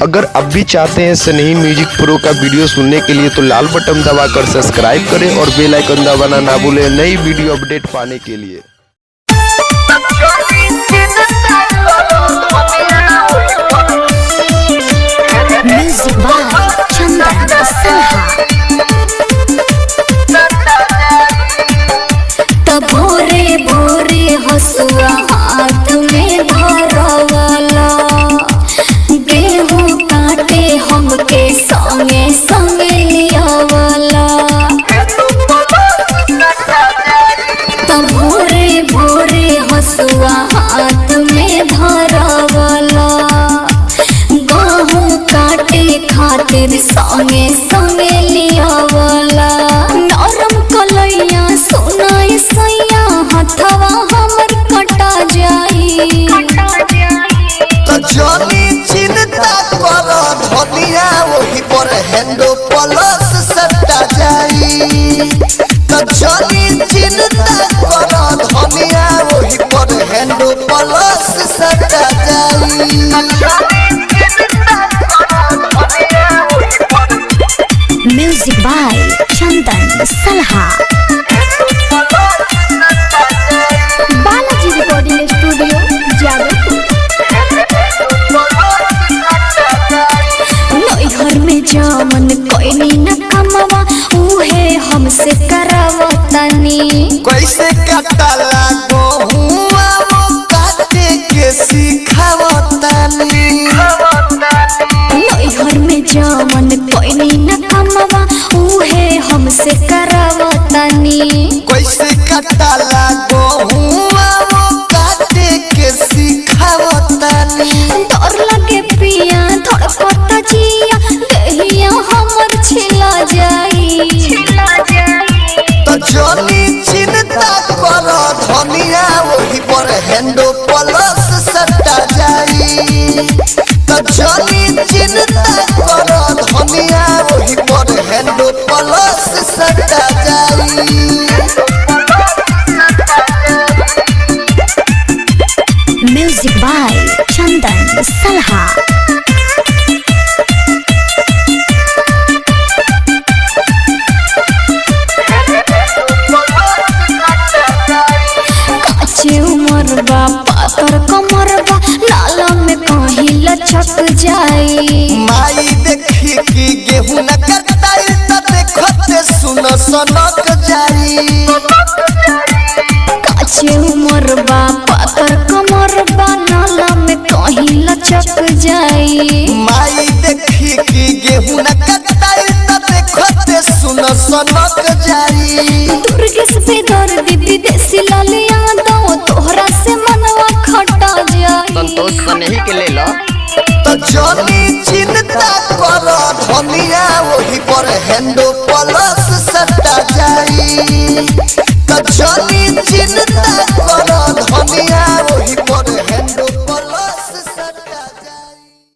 अगर अब भी चाहते हैं सनही म्यूजिक प्रो का वीडियो सुनने के लिए तो लाल बटन दबाकर सब्सक्राइब करें और बेल आइकन दबाना ना भूलें नई वीडियो अपडेट पाने के लिए। म्यूजिक बाय चंदन सलहा। तब भोरे भोरे हसुआ हाथ में धरवाला, गेहूं काटे हमके संगे संगे लियावाला। तब भोरे भोरे हसुआ हाथ में धरवाला, गेहूं काटे खातिर संगे संगे लियावाला। नरम कलैया सोनाई सैया हथवा हमर कटा जाई। जनी चिंता कर धनिया वही पर हैंडो प्लस सट्टा जाई। जनी चिंता कर धनिया वही पर हैंडो प्लस सट्टा जाई। म्यूजिक बाय चंदन सलहा। Balaji recording studio Jadavpur. नैहर में जावन कोई न कमवा उहे हमसे करावतनी। कैसे कटला गहुआ वो काटे के सिखावतनी। नैहर में जावन कोई न कमवा उहे हमसे करावतनी। कैसे कटला गहुआ वो काटे के सिखावतनी। डर लगे पिया धड़कता जिया देहिया हमर छिला जाई। तो जनी चिंता कर धनिया वही पर हैंडो प्लस सट्टा जाई। तो जनी चिंता कर धनिया वही पर हैंडो प्लस सट्टा जाई। म्यूजिक बाय चंदन सलहा। काचे उमर बा पातर कमर बा लाला में कहीं लचक जाई। माई देखी कि गेहूं न कटाई त देखते सुन सनक जाई। काचे उमर बा पातर कमर बा नाला में कहीं लचक जाई। माई देखी कि गेहूं न कटाई त देखते सुन सनक जाई। दुर्गेश पे दर्दी विदेशी लालिया दो तोहरा से मनवा खटा जाई। संतोष सनही के ले लो। तो जनी चिंता कर धनिया वही पर हैंडो